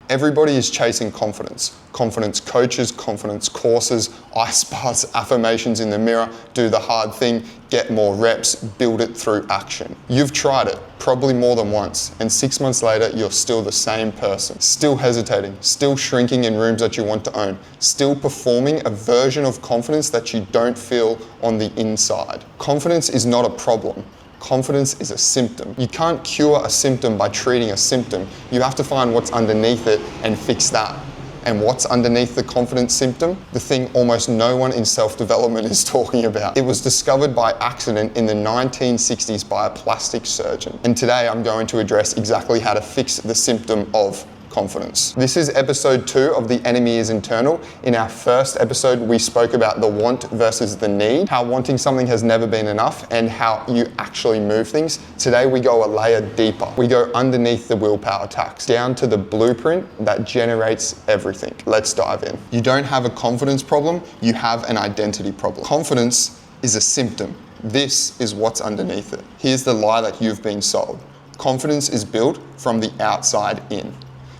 Everybody is chasing confidence. Confidence coaches, confidence courses, ice baths, affirmations in the mirror, do the hard thing, get more reps, build it through action. You've tried it, probably more than once, and 6 months later, you're still the same person. Still hesitating, still shrinking in rooms that you want to own, still performing a version of confidence that you don't feel on the inside. Confidence is not a problem. Confidence is a symptom. You can't cure a symptom by treating a symptom. You have to find what's underneath it and fix that. And what's underneath the confidence symptom? The thing almost no one in self-development is talking about. It was discovered by accident in the 1960s by a plastic surgeon. And today I'm going to address exactly how to fix the symptom of confidence. This is episode 2 of The Enemy is Internal. In our first episode, we spoke about the want versus the need, how wanting something has never been enough, and how you actually move things. Today, we go a layer deeper. We go underneath the willpower tax, down to the blueprint that generates everything. Let's dive in. You don't have a confidence problem, you have an identity problem. Confidence is a symptom. This is what's underneath it. Here's the lie that you've been sold. Confidence is built from the outside in.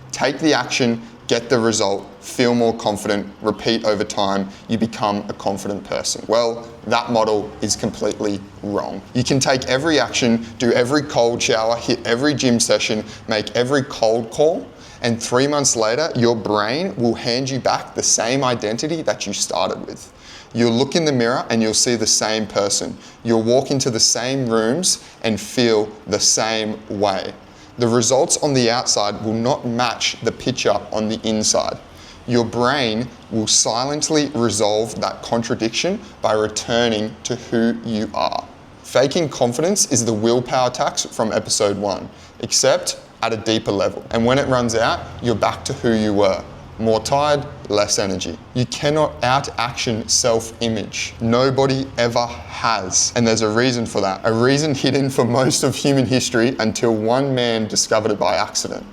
Take the action, get the result, feel more confident, repeat over time, you become a confident person. Well, that model is completely wrong. You can take every action, do every cold shower, hit every gym session, make every cold call, and 3 months later, your brain will hand you back the same identity that you started with. You'll look in the mirror and you'll see the same person. You'll walk into the same rooms and feel the same way. The results on the outside will not match the picture on the inside. Your brain will silently resolve that contradiction by returning to who you are. Faking confidence is the willpower tax from episode 1, except at a deeper level. And when it runs out, you're back to who you were. More tired, less energy. You cannot out-action self-image. Nobody ever has. And there's a reason for that. A reason hidden for most of human history until one man discovered it by accident.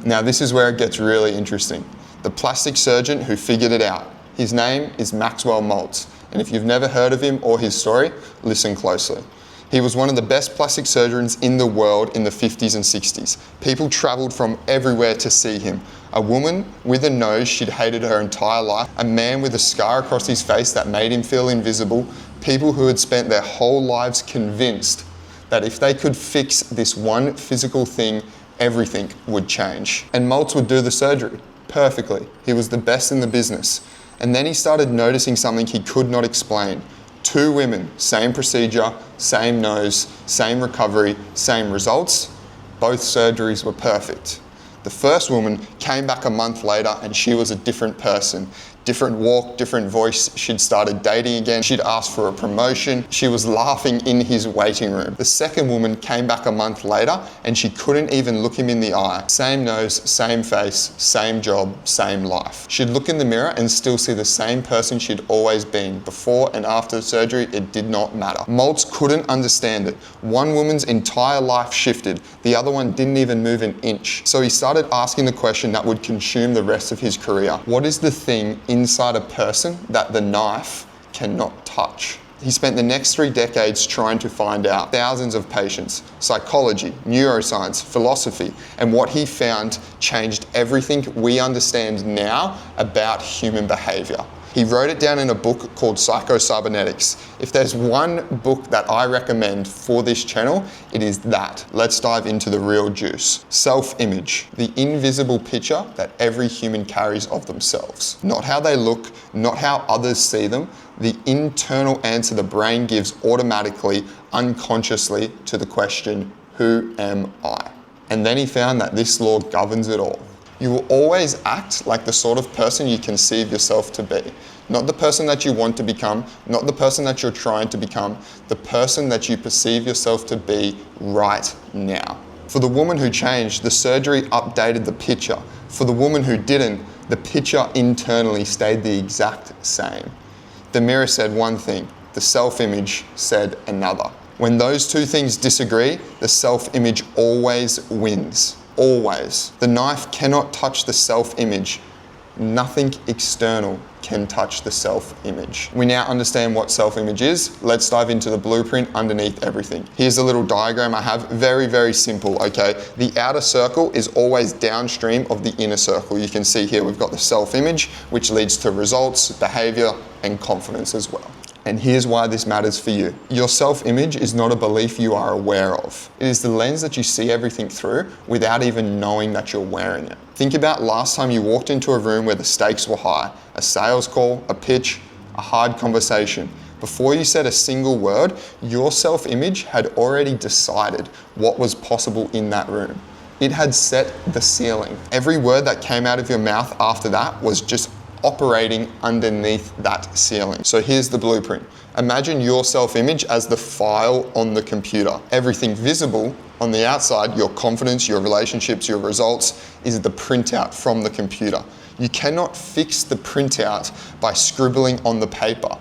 Now this is where it gets really interesting. The plastic surgeon who figured it out. His name is Maxwell Maltz. And if you've never heard of him or his story, listen closely. He was one of the best plastic surgeons in the world in the 50s and 60s. People traveled from everywhere to see him. A woman with a nose she'd hated her entire life, a man with a scar across his face that made him feel invisible, people who had spent their whole lives convinced that if they could fix this one physical thing, everything would change. And Maltz would do the surgery perfectly. He was the best in the business. And then he started noticing something he could not explain. 2 women, same procedure, same nose, same recovery, same results. Both surgeries were perfect. The first woman came back a month later and she was a different person. Different walk, different voice. She'd started dating again. She'd asked for a promotion. She was laughing in his waiting room. The second woman came back a month later and she couldn't even look him in the eye. Same nose, same face, same job, same life. She'd look in the mirror and still see the same person she'd always been. Before and after the surgery, it did not matter. Maltz couldn't understand it. One woman's entire life shifted. The other one didn't even move an inch. So he started asking the question that would consume the rest of his career. What is the thing inside a person that the knife cannot touch? He spent the next 3 decades trying to find out. Thousands of patients, psychology, neuroscience, philosophy, and what he found changed everything we understand now about human behavior. He wrote it down in a book called Psycho-Cybernetics. If there's one book that I recommend for this channel, it is that. Let's dive into the real juice. Self-image, the invisible picture that every human carries of themselves. Not how they look, not how others see them, the internal answer the brain gives automatically, unconsciously to the question, who am I? And then he found that this law governs it all. You will always act like the sort of person you conceive yourself to be. Not the person that you want to become, not the person that you're trying to become, the person that you perceive yourself to be right now. For the woman who changed, the surgery updated the picture. For the woman who didn't, the picture internally stayed the exact same. The mirror said one thing, the self-image said another. When those 2 things disagree, the self-image always wins. Always. The knife cannot touch the self-image. Nothing external can touch the self-image. We now understand what self-image is. Let's dive into the blueprint underneath everything. Here's a little diagram I have, very, very simple, okay? The outer circle is always downstream of the inner circle. You can see here we've got the self-image, which leads to results, behavior, and confidence as well. And here's why this matters for you. Your self-image is not a belief you are aware of. It is the lens that you see everything through without even knowing that you're wearing it. Think about last time you walked into a room where the stakes were high, a sales call, a pitch, a hard conversation. Before you said a single word, your self-image had already decided what was possible in that room. It had set the ceiling. Every word that came out of your mouth after that was just operating underneath that ceiling. So here's the blueprint. Imagine your self-image as the file on the computer. Everything visible on the outside, your confidence, your relationships, your results, is the printout from the computer. You cannot fix the printout by scribbling on the paper.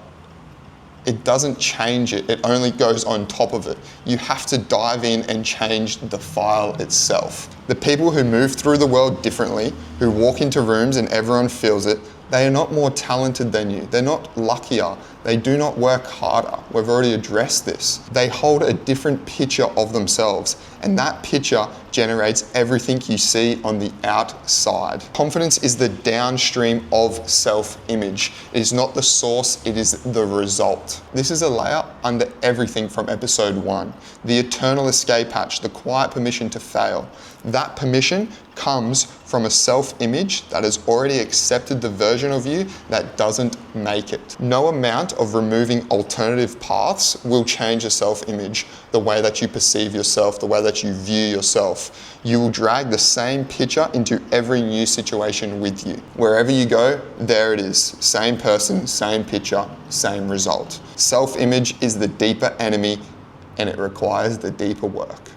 It doesn't change it, it only goes on top of it. You have to dive in and change the file itself. The people who move through the world differently, who walk into rooms and everyone feels it, they are not more talented than you. They're not luckier. They do not work harder. We've already addressed this. They hold a different picture of themselves, and that picture generates everything you see on the outside. Confidence is the downstream of self-image. It is not the source, it is the result. This is a layer under everything from episode 1. The eternal escape hatch, the quiet permission to fail. That permission comes from a self-image that has already accepted the version of you that doesn't make it. No amount of removing alternative paths will change a self-image, the way that you perceive yourself, the way that you view yourself. You will drag the same picture into every new situation with you. Wherever you go, there it is. Same person, same picture, same result. Self-image is the deeper enemy, and it requires the deeper work.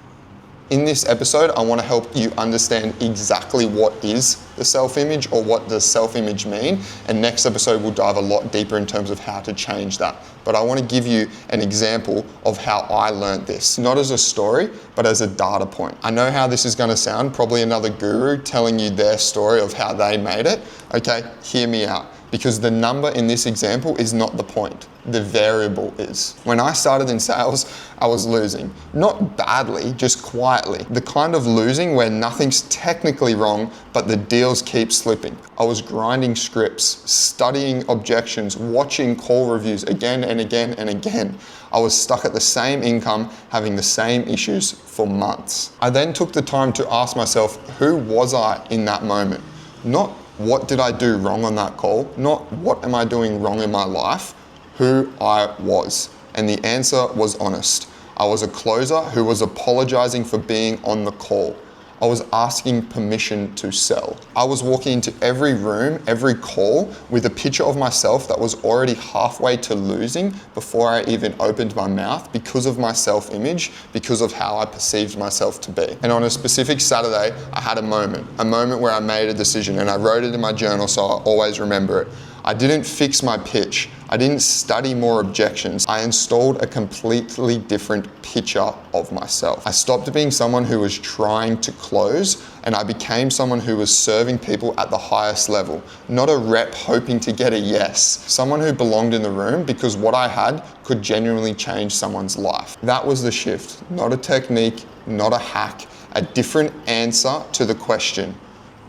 In this episode, I want to help you understand exactly what is the self-image, or what does self-image mean, and next episode we'll dive a lot deeper in terms of how to change that. But I want to give you an example of how I learned this, not as a story, but as a data point. I know how this is going to sound, probably another guru telling you their story of how they made it. Okay, hear me out. Because the number in this example is not the point, the variable is. When I started in sales, I was losing. Not badly, just quietly. The kind of losing where nothing's technically wrong, but the deals keep slipping. I was grinding scripts, studying objections, watching call reviews again and again and again. I was stuck at the same income, having the same issues for months. I then took the time to ask myself, who was I in that moment? Not what did I do wrong on that call? Not what am I doing wrong in my life? Who I was. And the answer was honest. I was a closer who was apologizing for being on the call. I was asking permission to sell. I was walking into every room, every call, with a picture of myself that was already halfway to losing before I even opened my mouth, because of my self-image, because of how I perceived myself to be. And on a specific Saturday, I had a moment where I made a decision, and I wrote it in my journal so I always remember it. I didn't fix my pitch. I didn't study more objections. I installed a completely different picture of myself. I stopped being someone who was trying to close, and I became someone who was serving people at the highest level. Not a rep hoping to get a yes. Someone who belonged in the room because what I had could genuinely change someone's life. That was the shift. Not a technique, not a hack, a different answer to the question,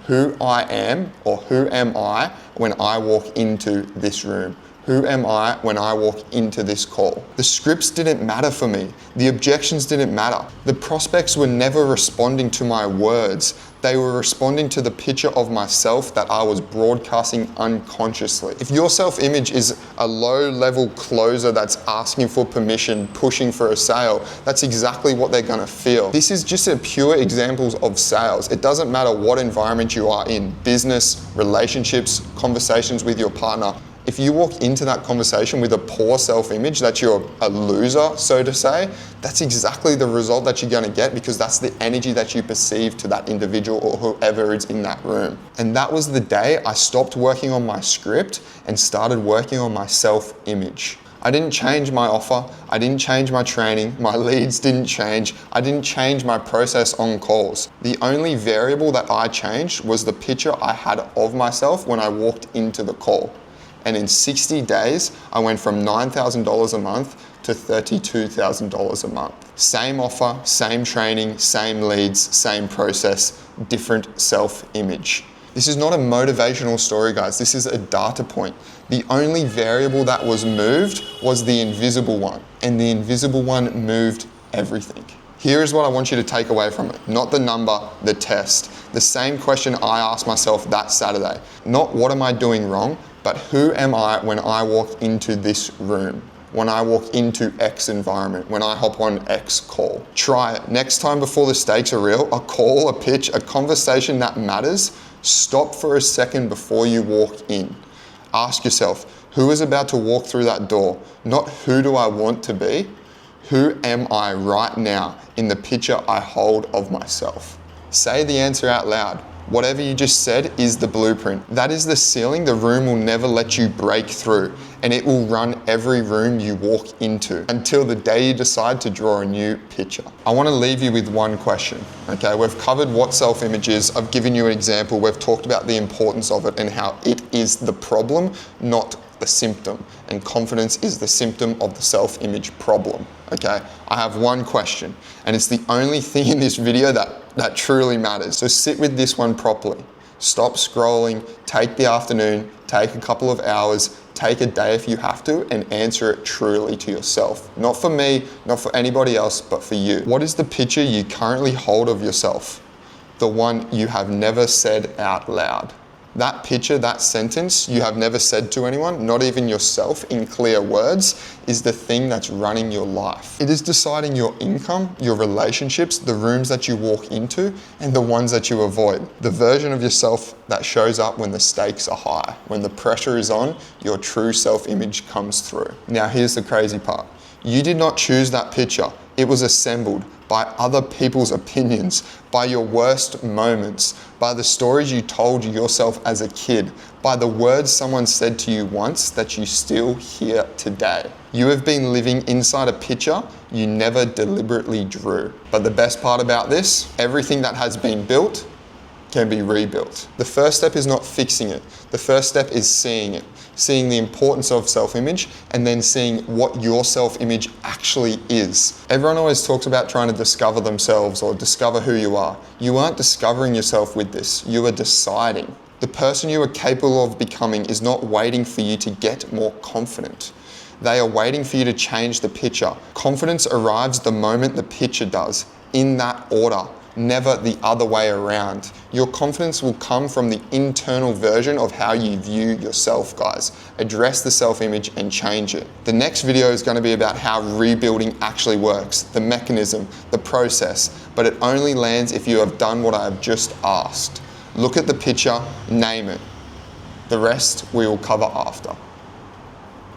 who I am, or who am I when I walk into this room? Who am I when I walk into this call? The scripts didn't matter for me. The objections didn't matter. The prospects were never responding to my words. They were responding to the picture of myself that I was broadcasting unconsciously. If your self-image is a low-level closer that's asking for permission, pushing for a sale, that's exactly what they're gonna feel. This is just a pure examples of sales. It doesn't matter what environment you are in, business, relationships, conversations with your partner. If you walk into that conversation with a poor self-image, that you're a loser, so to say, that's exactly the result that you're gonna get, because that's the energy that you perceive to that individual or whoever is in that room. And that was the day I stopped working on my script and started working on my self-image. I didn't change my offer. I didn't change my training. My leads didn't change. I didn't change my process on calls. The only variable that I changed was the picture I had of myself when I walked into the call. And in 60 days, I went from $9,000 a month to $32,000 a month. Same offer, same training, same leads, same process, different self-image. This is not a motivational story, guys. This is a data point. The only variable that was moved was the invisible one, and the invisible one moved everything. Here is what I want you to take away from it. Not the number, the test. The same question I asked myself that Saturday. Not what am I doing wrong, but who am I when I walk into this room? When I walk into X environment, when I hop on X call. Try it. Next time before the stakes are real, a call, a pitch, a conversation that matters, stop for a second before you walk in. Ask yourself, who is about to walk through that door? Not who do I want to be? Who am I right now in the picture I hold of myself? Say the answer out loud. Whatever you just said is the blueprint. That is the ceiling the room will never let you break through, and it will run every room you walk into until the day you decide to draw a new picture. I want to leave you with one question, okay? We've covered what self-image is. I've given you an example. We've talked about the importance of it and how it is the problem, not the symptom. And confidence is the symptom of the self-image problem, okay? I have one question, and it's the only thing in this video that truly matters. So sit with this one properly. Stop scrolling, take the afternoon, take a couple of hours, take a day if you have to, and answer it truly to yourself. Not for me, not for anybody else, but for you. What is the picture you currently hold of yourself? The one you have never said out loud. That picture, that sentence you have never said to anyone, not even yourself in clear words, is the thing that's running your life. It is deciding your income, your relationships, the rooms that you walk into, and the ones that you avoid. The version of yourself that shows up when the stakes are high. When the pressure is on, your true self-image comes through. Now here's the crazy part. You did not choose that picture. It was assembled by other people's opinions, by your worst moments, by the stories you told yourself as a kid, by the words someone said to you once that you still hear today. You have been living inside a picture you never deliberately drew. But the best part about this, everything that has been built can be rebuilt. The first step is not fixing it. The first step is seeing it. Seeing the importance of self-image, and then seeing what your self-image actually is. Everyone always talks about trying to discover themselves or discover who you are. You aren't discovering yourself with this, you are deciding. The person you are capable of becoming is not waiting for you to get more confident. They are waiting for you to change the picture. Confidence arrives the moment the picture does, in that order. Never the other way around. Your confidence will come from the internal version of how you view yourself, guys. Address the self-image and change it. The next video is going to be about how rebuilding actually works, the mechanism, the process, but it only lands if you have done what I have just asked. Look at the picture, name it. The rest we will cover after.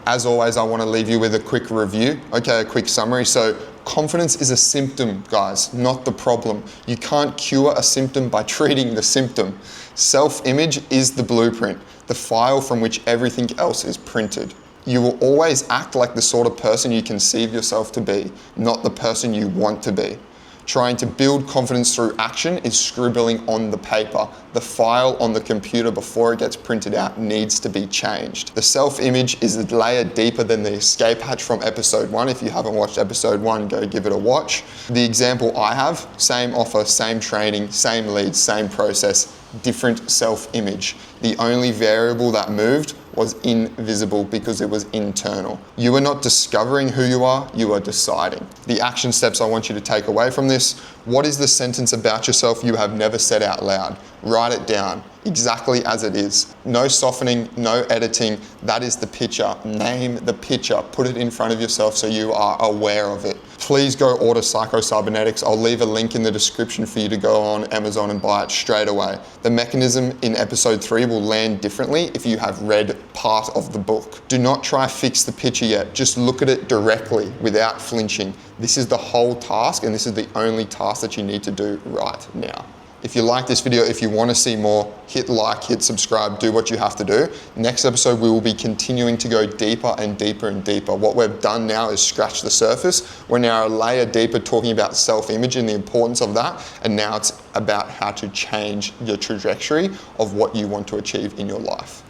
As always, I want to leave you with a quick review, okay, a quick summary. So confidence is a symptom, guys, not the problem. You can't cure a symptom by treating the symptom. Self-image is the blueprint, the file from which everything else is printed. You will always act like the sort of person you conceive yourself to be, not the person you want to be. Trying to build confidence through action is scribbling on the paper. The file on the computer before it gets printed out needs to be changed. The self-image is a layer deeper than the escape hatch from episode 1. If you haven't watched episode 1, go give it a watch. The example I have, same offer, same training, same leads, same process, different self-image. The only variable that moved was invisible because it was internal. You are not discovering who you are deciding. The action steps I want you to take away from this: what is the sentence about yourself you have never said out loud? Write it down exactly as it is. No softening, no editing. That is the picture. Name the picture. Put it in front of yourself so you are aware of it. Please go order Psycho-Cybernetics. I'll leave a link in the description for you to go on Amazon and buy it straight away. The mechanism in episode 3 will land differently if you have read part of the book. Do not try to fix the picture yet. Just look at it directly without flinching. This is the whole task, and this is the only task that you need to do right now. If you like this video, if you want to see more, hit like, hit subscribe, do what you have to do. Next episode, we will be continuing to go deeper and deeper and deeper. What we've done now is scratch the surface. We're now a layer deeper talking about self-image and the importance of that. And now it's about how to change your trajectory of what you want to achieve in your life.